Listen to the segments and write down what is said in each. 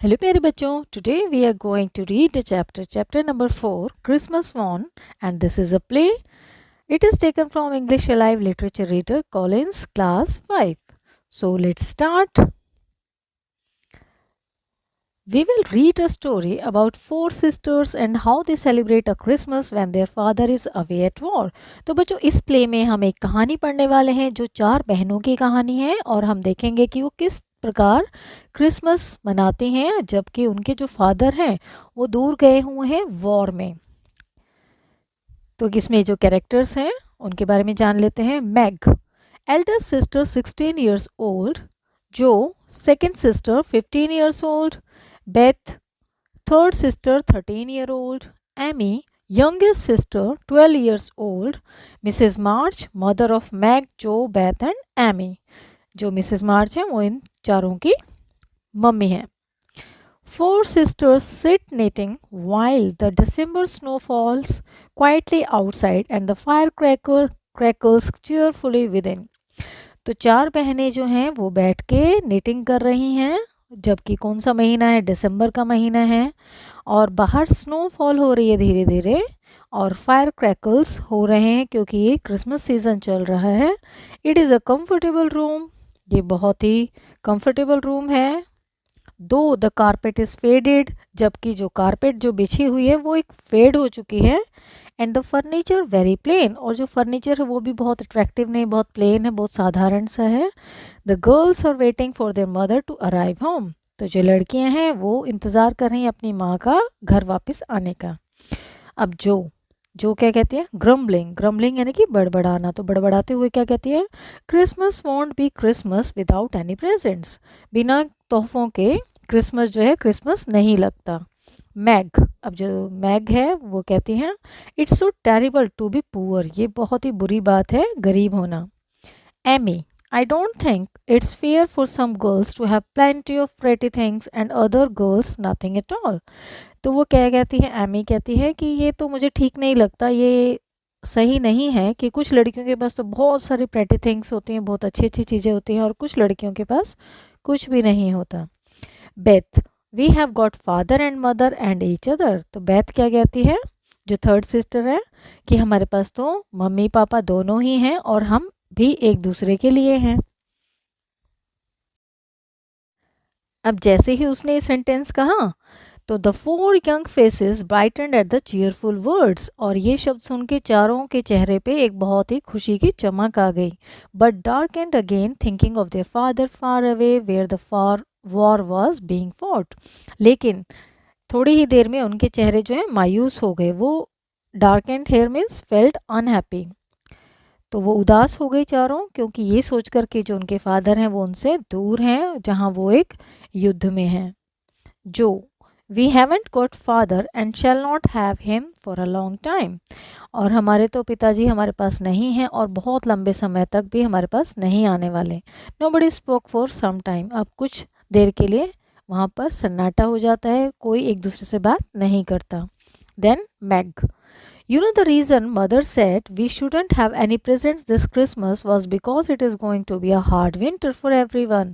Hello प्यारे बच्चों, today we are going to read the chapter number 4 Christmas morn and this is a play. It is taken from English Alive Literature Reader Collins Class 5. So let's start. We will read a story about four sisters and how they celebrate a Christmas when their father is away at war. तो बच्चों इस play में हम एक कहानी पढ़ने वाले हैं जो चार बहनों की कहानी है और हम देखेंगे कि वो किस प्रकार क्रिसमस मनाते हैं जबकि उनके जो फादर हैं वो दूर गए हुए हैं वॉर में. तो इसमें जो कैरेक्टर्स हैं उनके बारे में जान लेते हैं. Meg, elder sister 16 years old. Jo, second sister 15 years old. Beth, third sister 13-year-old. Amy, youngest sister 12 years old. Mrs. March, mother of Meg, Joe, Beth and Amy. जो मिसेस मार्च हैं वो इन चारों की मम्मी हैं. Four sisters sit knitting while the December snow falls quietly outside and the firecracker crackles cheerfully within. तो चार बहनें जो हैं वो बैठ के निटिंग कर रही हैं जबकि कौन सा महीना है, दिसंबर का महीना है और बाहर स्नोफॉल हो रही है धीरे धीरे और फायर क्रैकल्स हो रहे हैं क्योंकि ये क्रिसमस सीज़न चल रहा है. It is a comfortable room. ये बहुत ही कंफर्टेबल रूम है. दो द कारपेट इज़ फेडेड, जबकि जो कारपेट जो बिछी हुई है वो एक फेड हो चुकी है. And the furniture very plain, और जो फर्नीचर है वो भी बहुत अट्रैक्टिव नहीं, बहुत प्लेन है, बहुत साधारण सा है. The girls are waiting for their mother to arrive home. तो जो लड़कियां हैं वो इंतज़ार कर रही हैं अपनी माँ का घर वापस आने का. अब जो क्या कहती है, ग्रम्बलिंग. ग्रम्बलिंग यानी कि बड़बड़ाना. तो बड़बड़ाते हुए क्या कहती है, Christmas won't be Christmas without any presents. बिना तोहफों के क्रिसमस जो है क्रिसमस नहीं लगता. मैग, अब जो मैग है वो कहती हैं, it's so terrible to be poor. ये बहुत ही बुरी बात है गरीब होना. Amy, I don't think it's fair for some girls to have plenty of pretty things and other girls nothing at all. तो वो क्या कहती है, एमी कहती है कि ये तो मुझे ठीक नहीं लगता, ये सही नहीं है कि कुछ लड़कियों के पास तो बहुत सारी प्रेटी थिंग्स होती हैं, बहुत अच्छी अच्छी चीज़ें होती हैं और कुछ लड़कियों के पास कुछ भी नहीं होता. Beth, we have got father and mother and each other. तो बेथ क्या कहती है, जो थर्ड सिस्टर है, कि हमारे पास तो मम्मी पापा दोनों ही हैं और हम भी एक दूसरे के लिए हैं. अब जैसे ही उसने ये सेंटेंस कहा तो the four young faces brightened at the cheerful words, और ये शब्द सुन के चारों के चेहरे पे एक बहुत ही खुशी की चमक आ गई. But dark and again thinking of their father far away where the far war was being fought. लेकिन थोड़ी ही देर में उनके चेहरे जो है मायूस हो गए. वो dark and here means felt unhappy. तो वो उदास हो गई चारों क्योंकि ये सोच कर के जो उनके फादर हैं वो उनसे दूर हैं जहाँ वो एक युद्ध में हैं. Jo, we haven't got father and shall not have him for a long time. और हमारे तो पिताजी हमारे पास नहीं हैं और बहुत लंबे समय तक भी हमारे पास नहीं आने वाले. Nobody spoke for some time. अब कुछ देर के लिए वहाँ पर सन्नाटा हो जाता है, कोई एक दूसरे से बात नहीं करता. Then Meg, you know the reason mother said we shouldn't have any presents this Christmas was because it is going to be a hard winter for everyone.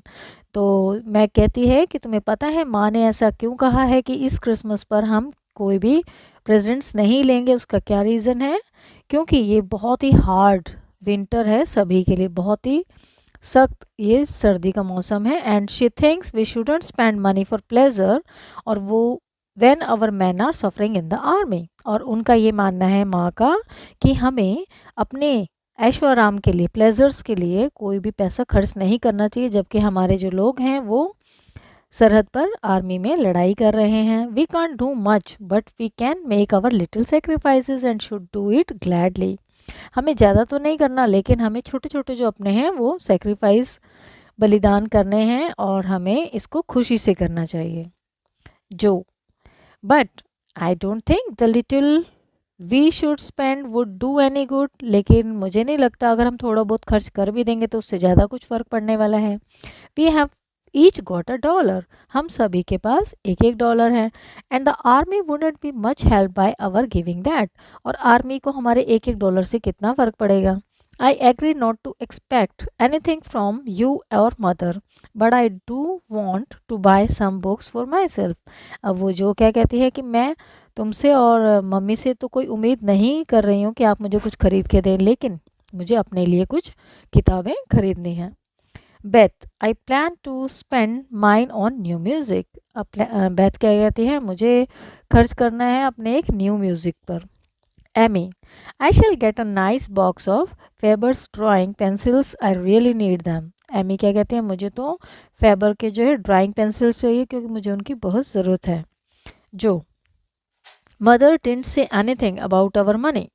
तो मैं कहती है कि तुम्हें पता है माँ ने ऐसा क्यों कहा है कि इस क्रिसमस पर हम कोई भी प्रेजेंट्स नहीं लेंगे. उसका क्या रीज़न है, क्योंकि ये बहुत ही हार्ड विंटर है सभी के लिए, बहुत ही सख्त ये सर्दी का मौसम है. And she thinks we shouldn't spend money for pleasure, और वो when our men are suffering in the army. और उनका ये मानना है माँ का कि हमें अपने ऐशो आराम के लिए, प्लेजर्स के लिए कोई भी पैसा खर्च नहीं करना चाहिए जबकि हमारे जो लोग हैं वो सरहद पर आर्मी में लड़ाई कर रहे हैं. We can't do much but we can make our little sacrifices and should do it gladly. हमें ज़्यादा तो नहीं करना लेकिन हमें छोटे छोटे जो अपने हैं वो सेक्रीफाइस, बलिदान करने हैं और हमें इसको खुशी से करना चाहिए. Jo, but I don't think the little we should spend would do any good. लेकिन मुझे नहीं लगता अगर हम थोड़ा बहुत खर्च कर भी देंगे तो उससे ज़्यादा कुछ फ़र्क पड़ने वाला है. We have each got a dollar. हम सभी के पास एक एक डॉलर है. And the army wouldn't be much help by our giving that. और आर्मी को हमारे एक एक डॉलर से कितना फ़र्क पड़ेगा. I agree not to expect anything from you or mother, but I do want to buy some books for myself. अब वो जो क्या कहती है कि मैं तुमसे और मम्मी से तो कोई उम्मीद नहीं कर रही हूँ कि आप मुझे कुछ खरीद के दें, लेकिन मुझे अपने लिए कुछ किताबें खरीदनी हैं. Beth, I plan to spend mine on new music. अब बेथ क्या कहती है, मुझे खर्च करना है अपने एक न्यू म्यूज़िक पर. Amy, I shall get a nice box of Faber's drawing pencils, I really need them. Amy क्या कहती है, मुझे तो फेबर के जो है ड्राइंग पेंसिल्स चाहिए क्योंकि मुझे उनकी बहुत ज़रूरत है. Jo, mother didn't say anything about our money.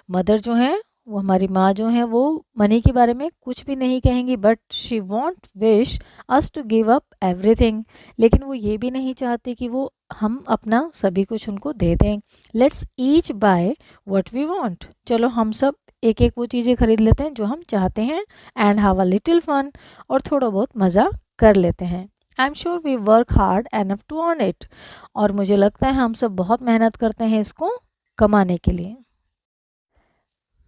Mother जो है वो हमारी माँ जो है वो मनी के बारे में कुछ भी नहीं कहेंगी, but she won't wish us to give up everything. लेकिन वो ये भी नहीं चाहती कि वो हम अपना सभी कुछ उनको दे दें. Let's each buy what we want. चलो हम सब एक एक वो चीज़ें खरीद लेते हैं जो हम चाहते हैं, and have a little fun, और थोड़ा बहुत मज़ा कर लेते हैं. I am sure we work hard enough to earn it. और मुझे लगता है हम सब बहुत मेहनत करते हैं इसको कमाने के लिए.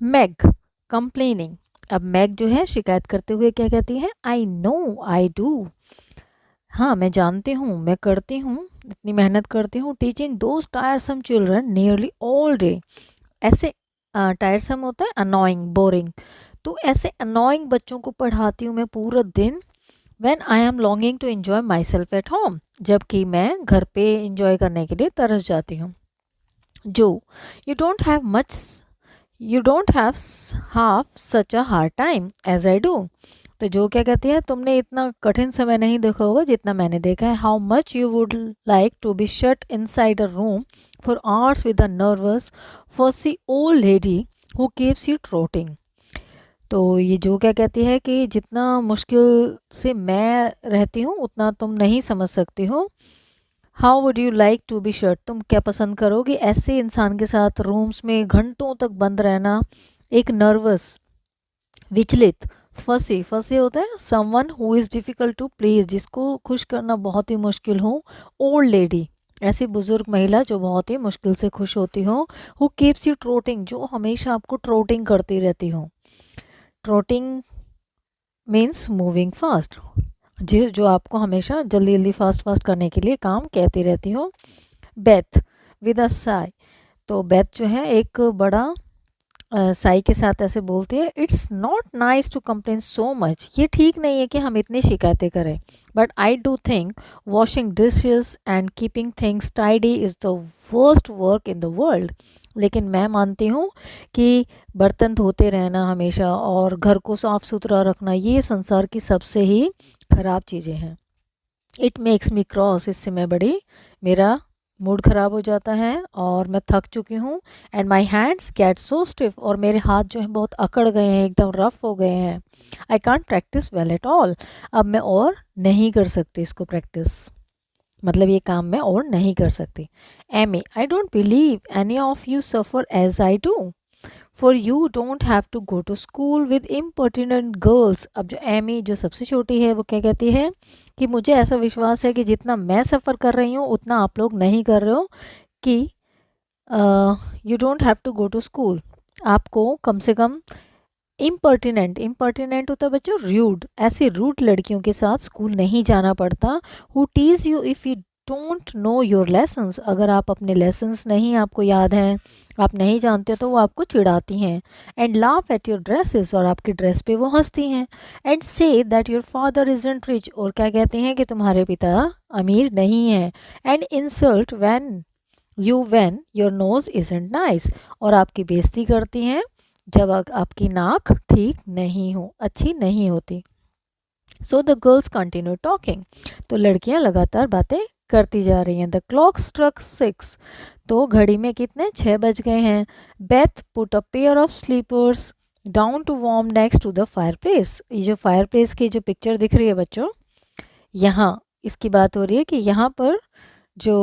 Mag, complaining. अब मैग जो है शिकायत करते हुए क्या कहती है, आई नो आई डू. हाँ मैं जानती हूँ, मैं करती हूँ, इतनी मेहनत करती हूँ. Teaching those टायरसम children nearly all day. ऐसे टायरसम होता है अनोइंग, बोरिंग. तो ऐसे अनोइंग बच्चों को पढ़ाती हूँ मैं पूरा दिन. When I am longing to enjoy myself at home, जबकि मैं घर पे enjoy करने के लिए तरस जाती हूँ. जो, you don't have much, you don't have half such a hard time as I do. तो जो क्या कहती है, तुमने इतना कठिन समय नहीं देखा होगा जितना मैंने देखा है. How much you would like to be shut inside a room for hours with a nervous, fussy old lady who keeps you trotting. तो ये जो क्या कहती है कि जितना मुश्किल से मैं रहती हूँ उतना तुम नहीं समझ सकती हो. How would you like to be shut, तुम क्या पसंद करोगे ऐसे इंसान के साथ रूम्स में घंटों तक बंद रहना. एक नर्वस, विचलित, फंसे फंसे होता है someone who is difficult to please, जिसको खुश करना बहुत ही मुश्किल हो. ओल्ड लेडी, ऐसी बुजुर्ग महिला जो बहुत ही मुश्किल से खुश होती हो. हु कीप्स यू ट्रोटिंग, जो हमेशा आपको ट्रोटिंग करती रहती हो. ट्रोटिंग मीन्स मूविंग फास्ट, जी जो आपको हमेशा जल्दी जल्दी फास्ट फास्ट करने के लिए काम कहती रहती हो. Beth, with a Sai. तो बेथ जो है एक बड़ा साई के साथ ऐसे बोलती है, it's not nice to complain so much. ये ठीक नहीं है कि हम इतनी शिकायतें करें. But I do think washing dishes and keeping things tidy is the worst work in the world. लेकिन मैं मानती हूँ कि बर्तन धोते रहना हमेशा और घर को साफ़ सुथरा रखना ये संसार की सबसे ही ख़राब चीज़ें हैं. इट मेक्स मी क्रॉस, इससे मैं बड़ी, मेरा मूड ख़राब हो जाता है और मैं थक चुकी हूँ. And my hands get so stiff, और मेरे हाथ जो हैं बहुत अकड़ गए हैं, एकदम रफ हो गए हैं. I can't practice well at all. अब मैं और नहीं कर सकती इसको प्रैक्टिस, मतलब ये काम मैं और नहीं कर सकती. Amy, I don't believe any of you suffer as I do. For you don't have to go to school with impertinent girls. अब जो एमी जो सबसे छोटी है वो क्या कहती है कि मुझे ऐसा विश्वास है कि जितना मैं सफ़र कर रही हूँ उतना आप लोग नहीं कर रहे हो. कि you don't have to go to school, आपको कम से कम इम्पर्टिनेंट, इम्पर्टिनेंट होता है बच्चों र्यूड, ऐसी रूड लड़कियों के साथ स्कूल नहीं जाना पड़ता. Who tease you if you don't know your lessons, अगर आप अपने लेसन्स नहीं आपको याद हैं, आप नहीं जानते तो वो आपको चिढ़ाती हैं. And laugh at your dresses, और आपकी ड्रेस पे वो हंसती हैं. And say that your father isn't rich, और क्या कहते हैं कि तुम्हारे पिता अमीर नहीं हैं. And insult when your nose isn't nice, और आपकी बेइज्जती करती हैं जब आपकी नाक ठीक नहीं हो, अच्छी नहीं होती. So the girls continue talking, तो लड़कियां लगातार बातें करती जा रही हैं. द क्लॉक स्ट्रक 6, तो घड़ी में कितने 6 बज गए हैं. Beth put a pair of slippers down to warm next to the fire place. ये जो फायर प्लेस की जो पिक्चर दिख रही है बच्चों, यहाँ इसकी बात हो रही है कि यहाँ पर जो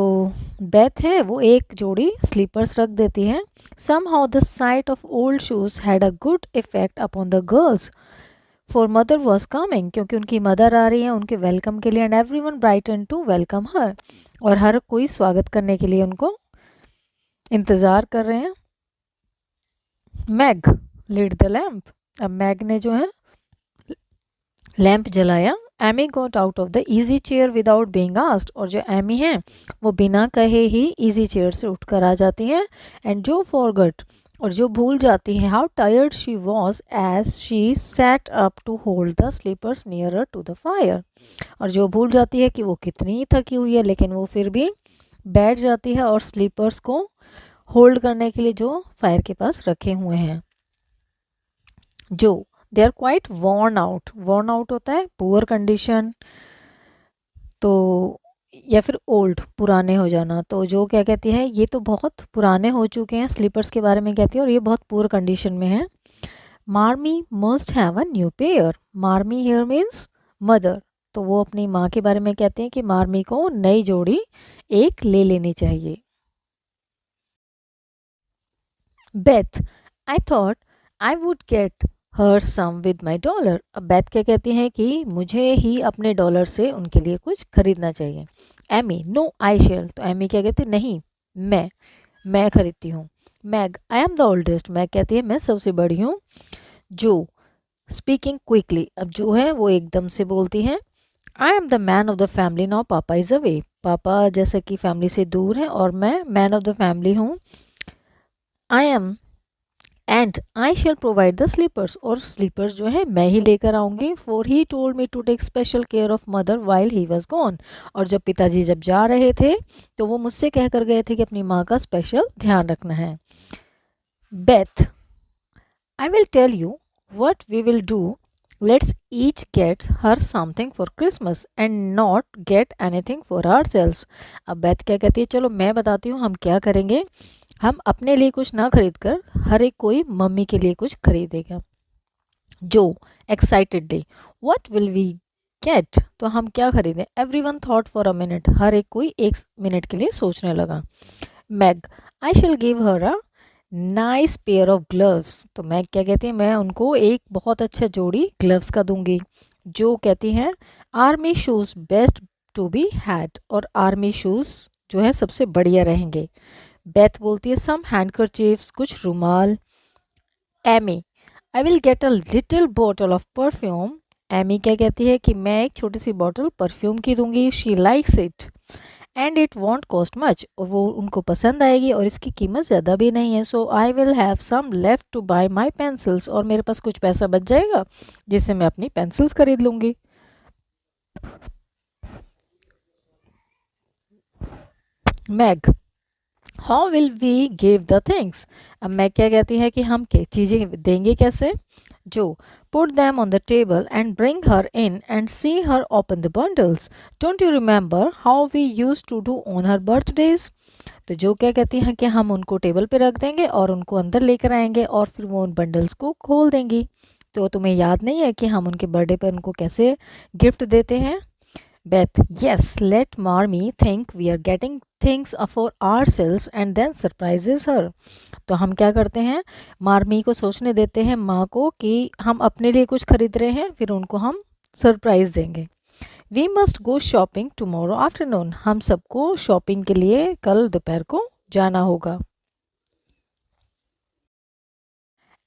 बेथ है वो एक जोड़ी स्लीपर्स रख देती है. Somehow the sight of old shoes had a good effect upon the girls, for mother was coming, क्योंकि उनकी मदर आ रही है उनके वेलकम के लिए. And everyone brighten to welcome her, और हर कोई स्वागत करने के लिए उनको इंतज़ार कर रहे हैं. Meg, lead the lamp. अब मैग ने जो है लैंप जलाया। Amy got out of the easy chair without being asked, और जो एमी है वो बिना कहे ही इजी चेयर से उठकर आ जाती है। एंड जो फॉरगॉट, और जो भूल जाती है how tired she was as she sat up to hold the slippers nearer to the fire, और जो भूल जाती है कि वो कितनी थकी हुई है, लेकिन वो फिर भी बैठ जाती है और स्लीपर्स को होल्ड करने के लिए जो फायर के पास रखे हुए हैं। जो they are quite worn out होता है पुअर कंडीशन, तो या फिर ओल्ड पुराने हो जाना। तो जो क्या कहती है ये तो बहुत पुराने हो चुके हैं, स्लीपर्स के बारे में कहती है, और ये बहुत पुअर कंडीशन में है। Marmee must have a new pair, Marmee here means mother, तो वो अपनी माँ के बारे में कहते हैं कि मार्मी को नई जोड़ी एक ले लेनी चाहिए। Beth, I thought I would get her some with my dollar. अब बेथ क्या कहती हैं कि मुझे ही अपने डॉलर से उनके लिए कुछ खरीदना चाहिए। एमी, नो आई शेल, तो एमी क्या कहती है नहीं, मैं खरीदती हूँ। Meg, I am the oldest, Meg कहती है मैं सबसे बड़ी हूँ। जो स्पीकिंग क्विकली, अब जो है वो एकदम से बोलती है, I am the man of the family now, पापा इज़ अवे, पापा जैसे कि फैमिली से दूर हैं और मैं मैन ऑफ द फैमिली हूँ। I am and I shall provide the slippers, और स्लीपर्स जो है मैं ही लेकर आऊँगी। For he told me to take special care of mother while he was gone, और जब पिताजी जब जा रहे थे तो वो मुझसे कह कर गए थे कि अपनी माँ का स्पेशल ध्यान रखना है। Beth, I will tell you what we will do. Let's each get her something for Christmas and not get anything for ourselves. अब बेथ क्या कहती है, चलो मैं बताती हूँ हम क्या करेंगे। हम अपने लिए कुछ ना खरीद कर हर एक कोई मम्मी के लिए कुछ खरीदेगा। Jo excitedly, what will we get, तो हम क्या खरीदें। Everyone thought for a minute, हर एक कोई एक मिनट के लिए सोचने लगा। Meg, I shall give her a nice pair of gloves, तो मैं क्या कहती है मैं उनको एक बहुत अच्छा जोड़ी ग्लव्स का दूंगी। जो कहती हैं army shoes best to be had, और आर्मी शूज़ जो है सबसे बढ़िया रहेंगे। बेथ बोलती है सम हैंडकरचीफ्स, कुछ रुमाल। Amy, I will get a little bottle of perfume, Amy क्या कहती है कि मैं एक छोटी सी बॉटल परफ्यूम की दूंगी। She likes it and it won't cost much, और वो उनको पसंद आएगी और इसकी कीमत ज़्यादा भी नहीं है। So I will have some left to buy my pencils, और मेरे पास कुछ पैसा बच जाएगा जिससे मैं अपनी पेंसिल्स खरीद लूँगी। Meg, how will we give the things, अब मैग क्या कहती है कि हम चीज़ें देंगे कैसे। Jo put them on the table and bring her in and see her open the bundles, don't you remember how we use to do on her birthdays, तो जो क्या कहती हैं कि हम उनको टेबल पे रख देंगे और उनको अंदर लेकर आएंगे और फिर वो उन बंडल्स को खोल देंगी। तो तुम्हें याद नहीं है कि हम उनके बर्थडे पर उनको कैसे गिफ्ट देते हैं। Beth, yes, let Marmee think we are getting things for ourselves and then surprises her, तो हम क्या करते हैं मार्मी को सोचने देते हैं माँ को कि हम अपने लिए कुछ खरीद रहे हैं, फिर उनको हम सरप्राइज देंगे। We must go shopping tomorrow afternoon, हम सबको शॉपिंग के लिए कल दोपहर को जाना होगा।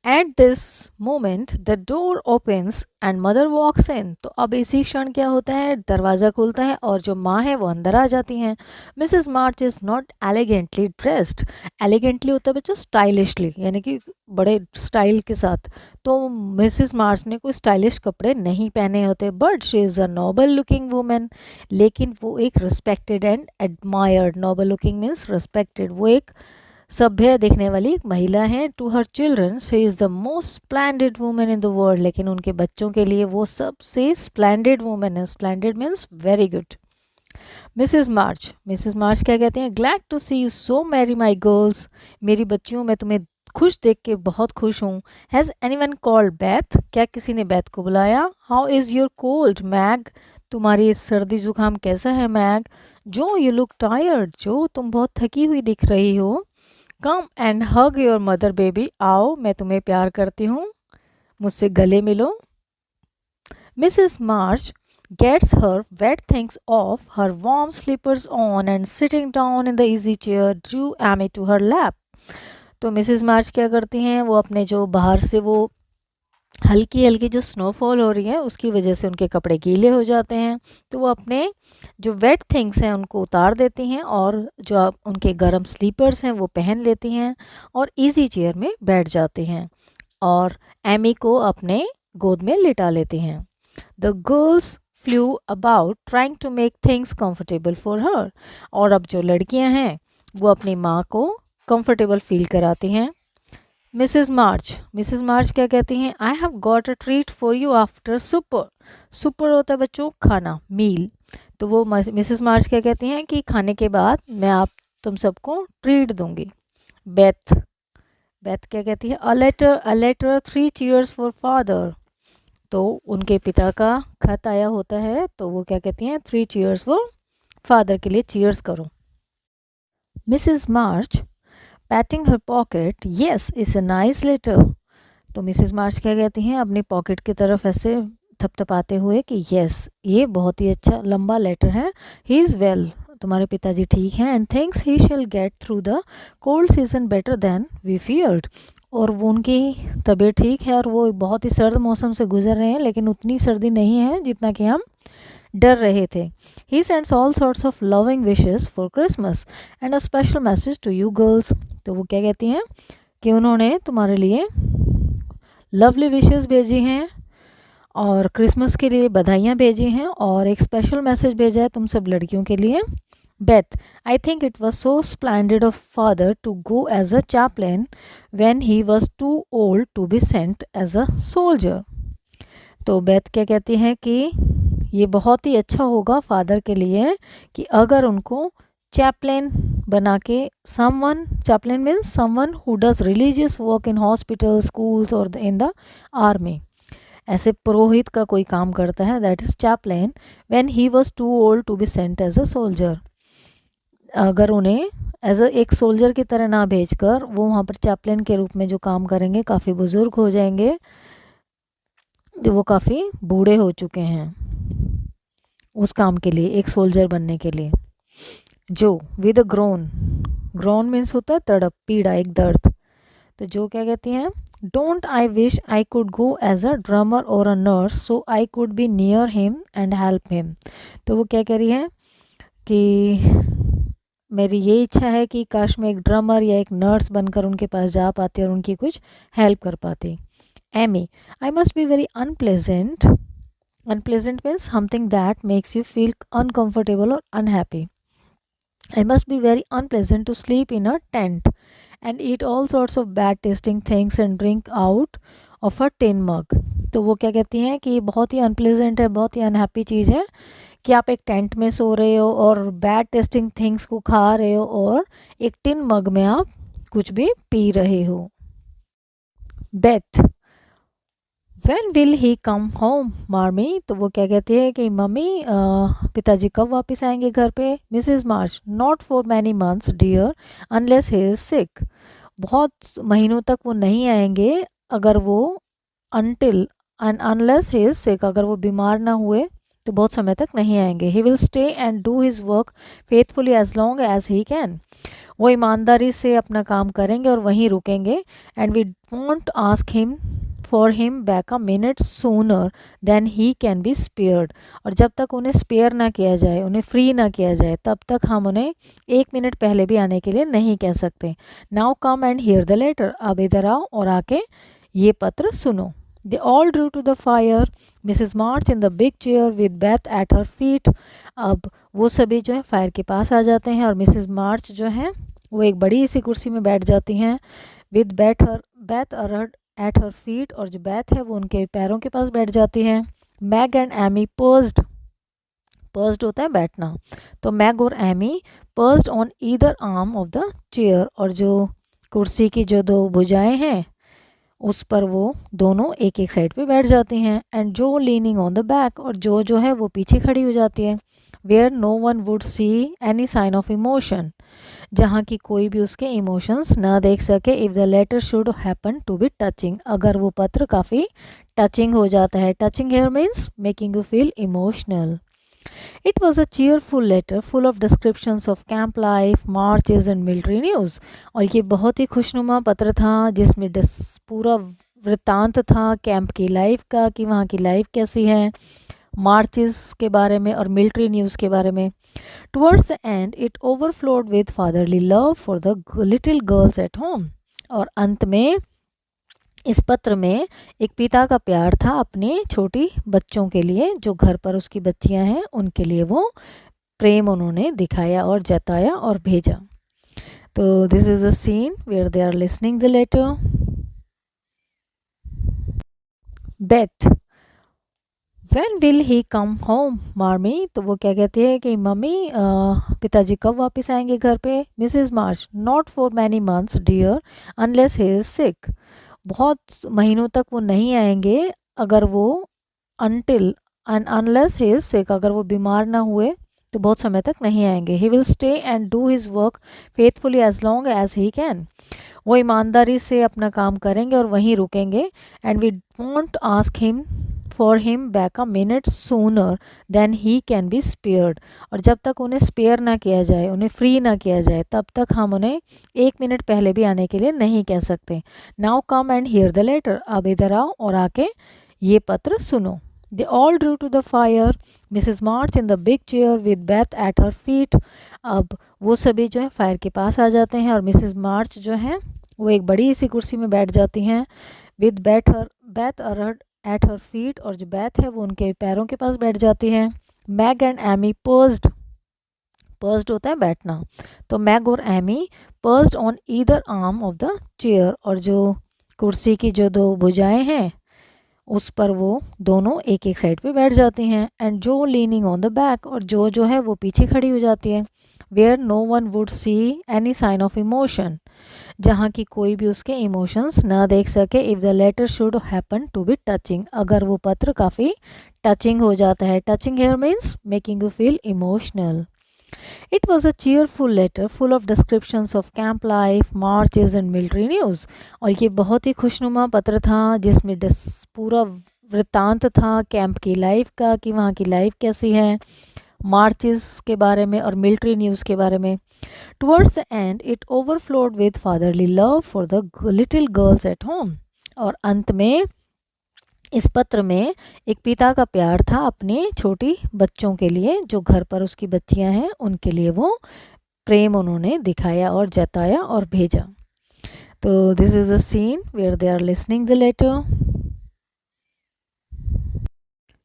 At this moment the door opens and mother walks in, तो अब इसी क्षण क्या होता है दरवाज़ा खुलता है और जो माँ है वो अंदर आ जाती हैं। Mrs March is not elegantly dressed, elegantly होता है बच्चों स्टाइलिशली, यानी कि बड़े स्टाइल के साथ। तो मिसेस मार्च ने कोई स्टाइलिश कपड़े नहीं पहने होते, but she is a noble looking women, लेकिन वो एक respected and admired, noble looking means respected, वो एक सभ्य दिखने वाली एक महिला है। To her children she is the most splendid women in the world, लेकिन उनके बच्चों के लिए वो सबसे स्प्लेंडेड वुमेन है। Splendid means very good. Mrs March क्या कहते हैं, glad to see you so merry my girls, मेरी बच्चियों मैं तुम्हें खुश देख के बहुत खुश हूँ। हैज़ एनीवन कॉल्ड बैथ, क्या किसी ने बैथ को बुलाया। How is your cold Meg, तुम्हारी सर्दी जुकाम कैसा है मैग। जो यू लुक टायर्ड, जो तुम बहुत थकी हुई दिख रही हो। Come and hug your mother baby, आओ मैं तुम्हें प्यार करती हूँ, मुझसे गले मिलो। Mrs March gets her wet things off, her warm slippers on and sitting down in the easy chair drew Amy to her lap. तो मिसेस मार्च क्या करती हैं वो अपने जो बाहर से वो हल्की हल्की जो स्नोफॉल हो रही है उसकी वजह से उनके कपड़े गीले हो जाते हैं, तो वो अपने जो वेट थिंग्स हैं उनको उतार देती हैं और जो उनके गर्म स्लीपर्स हैं वो पहन लेती हैं और इजी चेयर में बैठ जाती हैं और एमी को अपने गोद में लिटा लेती हैं। The girls flew about trying to make things comfortable for her. और अब जो लड़कियां हैं वो अपनी माँ को कंफर्टेबल फील कराती हैं। मिसेस मार्च क्या कहती हैं, I have got a treat for you after super. Super होता है बच्चों खाना, मील। तो वो मिसेस मार्च क्या कहती हैं कि खाने के बाद मैं आप तुम सबको ट्रीट दूंगी। बेथ बेथ क्या कहती है, a letter 3 cheers for father. तो उनके पिता का खत आया होता है, तो वो क्या कहती हैं, 3 चीयर्स फॉर फादर के लिए चीयर्स करो। Mrs March patting her pocket, yes it's a nice letter. तो मिसेस मार्च क्या कहती हैं अपनी पॉकेट की तरफ ऐसे थपथपाते हुए कि यस ये बहुत ही अच्छा लंबा लेटर है। ही इज़ वेल, तुम्हारे पिताजी ठीक हैं, and thinks he shall get through the cold season better than we feared. और वो उनकी तबीयत ठीक है और वो बहुत ही सर्द मौसम से गुजर रहे हैं, लेकिन उतनी सर्दी नहीं है जितना कि हम डर रहे थे। He sends all sorts of loving wishes for Christmas and a special message to you girls. तो वो क्या कहती हैं कि उन्होंने तुम्हारे लिए लवली विशेस भेजी हैं और क्रिसमस के लिए बधाइयाँ भेजी हैं और एक स्पेशल मैसेज भेजा है तुम सब लड़कियों के लिए। Beth, I think it was so splendid of father to go as a chaplain when he was too old to be sent as a soldier। तो बेथ क्या कहती हैं कि ये बहुत ही अच्छा होगा फादर के लिए कि अगर उनको चैपलेन बना के, someone, chaplain means someone who does religious work in hospital, schools और इन द आर्मी। ऐसे पुरोहित का कोई काम करता है, that is chaplain, when he was too old to be sent as a soldier. अगर उन्हें एज अ एक सोल्जर की तरह ना भेजकर वो वहाँ पर चैपलेन के रूप में जो काम करेंगे, काफ़ी बुजुर्ग हो जाएंगे, वो काफ़ी बूढ़े हो चुके हैं उस काम के लिए, एक सोल्जर बनने के लिए। जो with a grown, grown means होता है तड़प, पीड़ा, एक दर्द। तो जो क्या कहती हैं, don't I wish I could go as a drummer or a nurse so I could be near him and help him. तो वो क्या कह रही है कि मेरी ये इच्छा है कि काश मैं एक ड्रमर या एक नर्स बनकर उनके पास जा पाती और उनकी कुछ हेल्प कर पाती। Amy, I must be very unpleasant, unpleasant means something that makes you feel uncomfortable और unhappy. I must be very unpleasant to sleep in a tent and eat all sorts of bad tasting things and drink out of a tin mug। तो वो क्या कहती हैं कि ये बहुत ही unpleasant है, बहुत ही अनहैप्पी चीज़ है कि आप एक टेंट में सो रहे हो और बैड टेस्टिंग थिंग्स को खा रहे हो और एक टिन मग में आप कुछ भी पी रहे हो। Beth, when will he come home मामी। तो वो क्या कहती है कि मम्मी पिताजी कब वापस आएंगे घर पे। Mrs March, not for many months dear unless he is sick. बहुत महीनों तक वो नहीं आएंगे अगर वो, until unless he is sick, अगर वो बीमार ना हुए तो बहुत समय तक नहीं आएंगे। He will stay and do his work faithfully as long as he can. वो ईमानदारी से अपना काम करेंगे और वहीं रुकेंगे। And we won't ask him for him back a minute sooner than he can be spared. और जब तक उन्हें स्पेयर ना किया जाए, उन्हें फ्री ना किया जाए, तब तक हम उन्हें 1 मिनट पहले भी आने के लिए नहीं कह सकते। Now come and hear the letter, अब इधर आओ और आके ये पत्र सुनो। They all drew to the fire, Mrs. March in the big chair with Beth at her feet। अब वो सभी जो है फायर के पास आ जाते हैं और मिसेस मार्च जो है वो एक बड़ी सी कुर्सी में बैठ जाती हैं with Beth at her feet, और जो बेथ है वो उनके पैरों के पास बैठ जाती है। Meg and Amy perched, perched होता है बैठना, तो मैग और Amy perched on either arm of the chair, और जो कुर्सी की जो दो भुजाएं हैं उस पर वो दोनों एक एक साइड पे बैठ जाती हैं। एंड जो लीनिंग ऑन द बैक, और जो है वो पीछे खड़ी हो जाती है। Where no one would see any sign of emotion, जहाँ की कोई भी उसके इमोशंस ना देख सके। If the letter should happen to be touching, अगर वो पत्र काफ़ी टचिंग हो जाता है। Touching here means making you feel emotional. It was a cheerful letter full of descriptions of camp life, marches and military news। और ये बहुत ही खुशनुमा पत्र था जिसमें पूरा वृत्तांत था कैंप की लाइफ का कि वहाँ की लाइफ कैसी है, मार्चेस के बारे में और मिलिट्री न्यूज़ के बारे में। Towards the end it overflowed with fatherly love for the little girls at home. और अंत में इस पत्र में एक पिता का प्यार था अपने छोटी बच्चों के लिए, जो घर पर उसकी बच्चियां हैं उनके लिए वो प्रेम उन्होंने दिखाया और जताया और भेजा। तो this is a scene where they are listening the letter. Beth, when will he come home Marmee, तो वो क्या कहती है कि मम्मी पिताजी कब वापस आएंगे घर पे। Mrs March, not for many months dear unless he is sick, बहुत महीनों तक वो नहीं आएंगे अगर वो until and unless he is sick, अगर वो बीमार ना हुए तो बहुत समय तक नहीं आएंगे। He will stay and do his work faithfully as long as he can, वो ईमानदारी से अपना काम करेंगे और वहीं रुकेंगे। And we won't ask him for him back a minute sooner than he can be spared, और जब तक उन्हें स्पेयर ना किया जाए, उन्हें फ्री ना किया जाए, तब तक हम उन्हें 1 मिनट पहले भी आने के लिए नहीं कह सकते। Now come and hear the letter, अब इधर आओ और आके ये पत्र सुनो। They all drew to the fire. Mrs. March in the big chair with Beth at her feet. अब वो सभी जो है फायर के पास आ जाते हैं और मिसेस मार्च जो है वो एक बड़ी सी कुर्सी में बैठ जाती हैं। With Beth at her feet, और जो बैथ है वो उनके पैरों के पास बैठ जाती हैं। मैग एंड एमी पर्स्ड होता है बैठना, तो मैग और Amy perched on either arm of the chair, और जो कुर्सी की जो दो भुजाएं हैं उस पर वो दोनों एक एक साइड पे बैठ जाती हैं। एंड जो लीनिंग ऑन द बैक, और जो है वो पीछे खड़ी हो जाती है। Where no one would see any sign of emotion, जहाँ की कोई भी उसके इमोशंस ना देख सके। If the letter should happen to be touching, अगर वो पत्र काफ़ी टचिंग हो जाता है। Touching here means making you feel emotional. It was a cheerful letter full of descriptions of camp life, marches and military news. और ये बहुत ही खुशनुमा पत्र था जिसमें पूरा वृत्तांत था कैंप की लाइफ का कि वहाँ की लाइफ कैसी है, मार्चेस के बारे में और मिलिट्री न्यूज़ के बारे में। Towards the end it overflowed with fatherly love for the little girls at home. और अंत में इस पत्र में एक पिता का प्यार था अपने छोटी बच्चों के लिए, जो घर पर उसकी बच्चियां हैं उनके लिए वो प्रेम उन्होंने दिखाया और जताया और भेजा। तो this is a scene where they are listening the letter.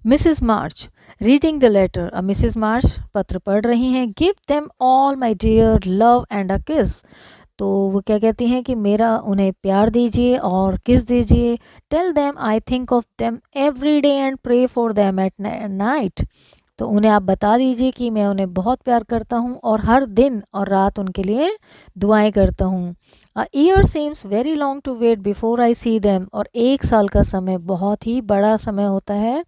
Mrs March reading the letter, अब मिसेस मार्च पत्र पढ़ रही हैं। Give them all my dear love and a kiss, तो वो क्या कहती हैं कि मेरा उन्हें प्यार दीजिए और किस दीजिए। Tell them I think of them every day and pray for them at night, तो उन्हें आप बता दीजिए कि मैं उन्हें बहुत प्यार करता हूँ और हर दिन और रात उनके लिए दुआएं करता हूँ। A year seems very long to wait before I see them, और 1 साल का समय बहुत ही बड़ा समय होता है।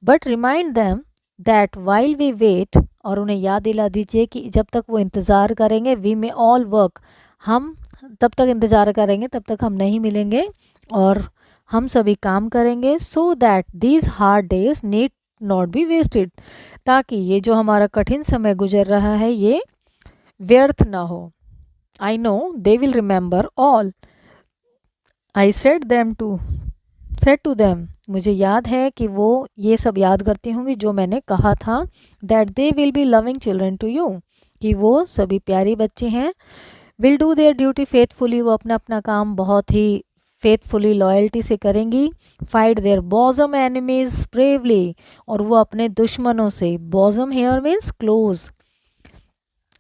But remind them that while we wait, और उन्हें याद दिला दीजिए कि जब तक वो इंतज़ार करेंगे, वी मे ऑल वर्क, हम तब तक इंतज़ार करेंगे, तब तक हम नहीं मिलेंगे और हम सभी काम करेंगे। So that these hard days need not be wasted, ताकि ये जो हमारा कठिन समय गुजर रहा है ये व्यर्थ ना हो। I know they will remember all I said to them, मुझे याद है कि वो ये सब याद करती होंगी जो मैंने कहा था। That they will be loving children to you, कि वो सभी प्यारी बच्चे हैं। Will do their duty faithfully, वो अपना अपना काम बहुत ही फेथफुली लॉयल्टी से करेंगी। Fight there bosom enemies bravely, और वो अपने दुश्मनों से, बॉजम हेयर मीन्स क्लोज,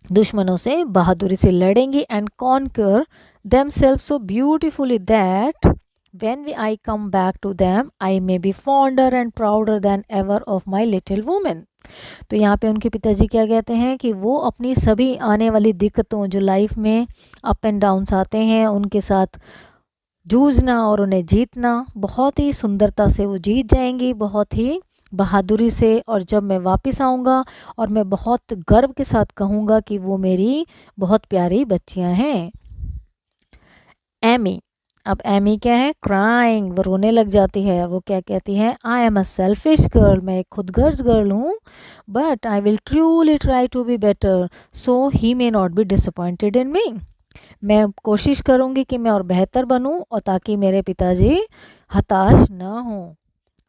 दुश्मनों से बहादुरी से लड़ेंगी। And conquer themselves so beautifully that when I come back to them I may be fonder and prouder than ever of my little woman। तो यहाँ पे उनके पिताजी क्या कहते हैं कि वो अपनी सभी आने वाली दिक्कतों, जो लाइफ में अप एंड डाउन्स आते हैं, उनके साथ जूझना और उन्हें जीतना बहुत ही सुंदरता से वो जीत जाएंगी, बहुत ही बहादुरी से। और जब मैं वापस आऊँगा और मैं बहुत गर्व के साथ कहूँगा कि वो मेरी बहुत प्यारी बच्चियाँ हैं। एमी, अब एमी क्या है, क्राइंग, वो रोने लग जाती है। वो क्या कहती है, I am a selfish girl, मैं एक खुदगर्ज गर्ल हूँ। But I will truly try to be better so he may not be disappointed in me, मैं कोशिश करूँगी कि मैं और बेहतर बनूँ और ताकि मेरे पिताजी हताश ना हों।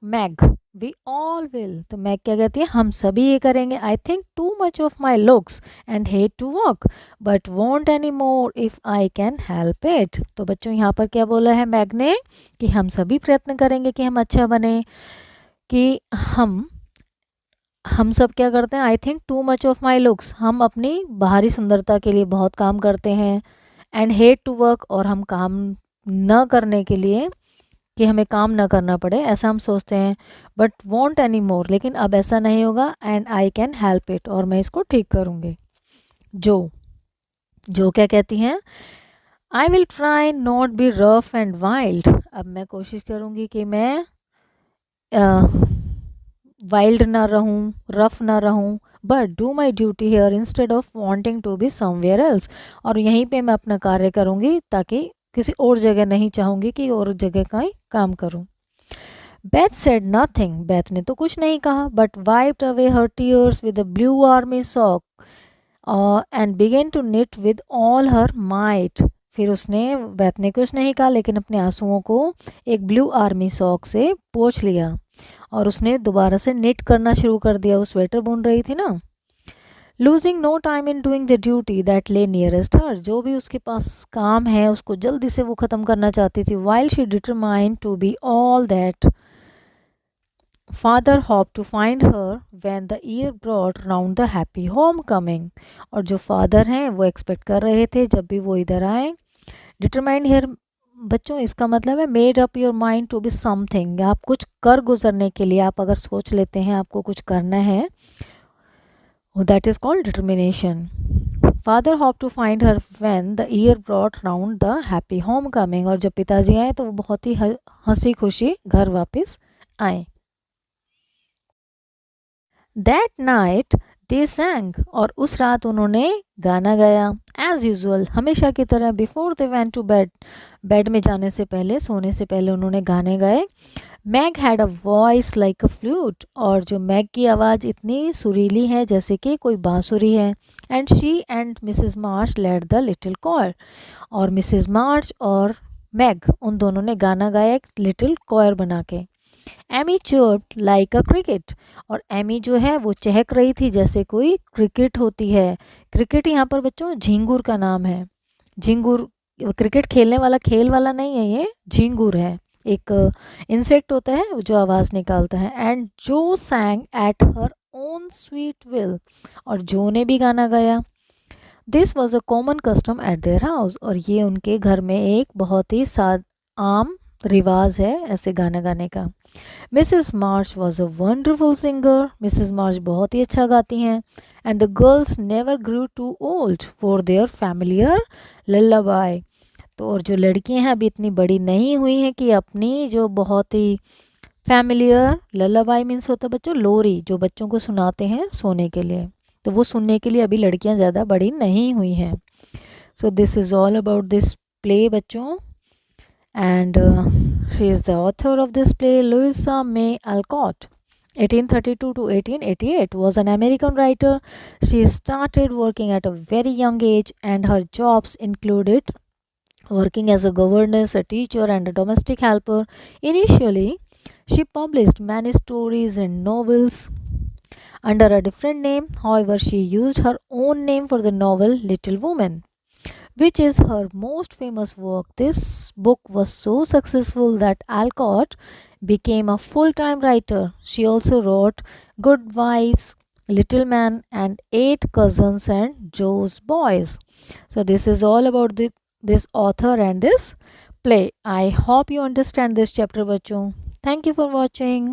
मैग, वी ऑल विल, तो मैग क्या कहती है, हम सभी ये करेंगे। I think too much of my looks and hate to work but won't any more if I can help it. तो बच्चों यहाँ पर क्या बोला है मैग ने कि हम सभी प्रयत्न करेंगे कि हम अच्छा बने, कि हम सब क्या करते हैं, आई think too much of my looks, हम अपनी बाहरी सुंदरता के लिए बहुत काम करते हैं, एंड हेट टू वर्क, और हम काम न करने के लिए, कि हमें काम ना करना पड़े, ऐसा हम सोचते हैं। बट वॉन्ट एनी मोर, लेकिन अब ऐसा नहीं होगा, and I can help it, और मैं इसको ठीक करूँगी। जो जो क्या कहती हैं, I will try not be rough and wild, अब मैं कोशिश करूँगी कि मैं वाइल्ड ना रहूं, रफ ना रहूं, but do my duty here instead of wanting to be somewhere else, और यहीं पे मैं अपना कार्य करूंगी, ताकि किसी और जगह नहीं चाहूंगी कि और जगह का ही काम करूं। Beth said nothing, Beth ने तो कुछ नहीं कहा, but wiped away her tears with a blue army sock and began to knit with all her might. फिर उसने, बेथ ने कुछ नहीं कहा लेकिन अपने आंसुओं को एक ब्लू आर्मी सॉक से पोंछ लिया, और उसने दोबारा से निट करना शुरू कर दिया, वो स्वेटर बुन रही थी ना। Losing no time in doing the duty that lay nearest her, जो भी उसके पास काम है उसको जल्दी से वो ख़त्म करना चाहती थी। While she determined to be all that father hope to find her when the year brought round the happy home coming, और जो फादर हैं वो एक्सपेक्ट कर रहे थे जब भी वो इधर आए। डिटरमाइंड हेयर बच्चों इसका मतलब है made up your mind to be something, आप कुछ कर गुजरने के लिए, आप अगर सोच लेते हैं आपको कुछ करना है, that is called determination. Father hope to find her when the year brought round the happy home coming, और जब पिताजी आए तो वो बहुत ही हंसी खुशी घर वापस आए। दैट नाइट दे सैंग, और उस रात उन्होंने गाना गाया, एज यूजल, हमेशा की तरह। Before they went to bed, bed में जाने से पहले, सोने से पहले उन्होंने गाने गाए। Meg had a voice like a flute, और जो मैग की आवाज़ इतनी सुरीली है जैसे कि कोई बांसुरी है। And she and Mrs March led the little choir, और मिसेस मार्च और मैग उन दोनों ने गाना गाया एक लिटिल कॉयर बना के। एमी चर्प्ड लाइक अ क्रिकेट, और एमी जो है वो चहक रही थी जैसे कोई क्रिकेट होती है। क्रिकेट यहाँ पर बच्चों झिंगुर का नाम है। झिंगुर क्रिकेट खेलने वाला, खेल वाला नहीं है, ये झिंगुर है, एक इंसेक्ट होता है जो आवाज़ निकालता है। एंड जो सैंग at her own sweet will, और जो ने भी गाना गाया। This was a common custom eight their house, और ये उनके घर में एक बहुत ही आम रिवाज है ऐसे गाना गाने का। Mrs March was a wonderful singer, Mrs March बहुत ही अच्छा गाती हैं। And the girls never grew too old for their familiar lullaby, तो और जो लड़कियां हैं अभी इतनी बड़ी नहीं हुई हैं कि अपनी जो बहुत ही फैमिलियर, लल्लाबाई मीन्स होता है बच्चों लोरी, जो बच्चों को सुनाते हैं सोने के लिए, तो वो सुनने के लिए अभी लड़कियां ज़्यादा बड़ी नहीं हुई हैं। So this is all about this play बच्चों, and she is the author of this play. Louisa May Alcott, 1832 to 1888, was an American writer. She started working at a very young age, and her jobs included working as a governess, a teacher, and a domestic helper. Initially, she published many stories and novels under a different name. However, she used her own name for the novel Little Woman, which is her most famous work. This book was so successful that Alcott became a full time writer. She also wrote Good Wives, Little Man, and Eight Cousins and Joe's Boys. So, this is all about this author and this play. I hope you understand this chapter, bachcho. Thank you for watching.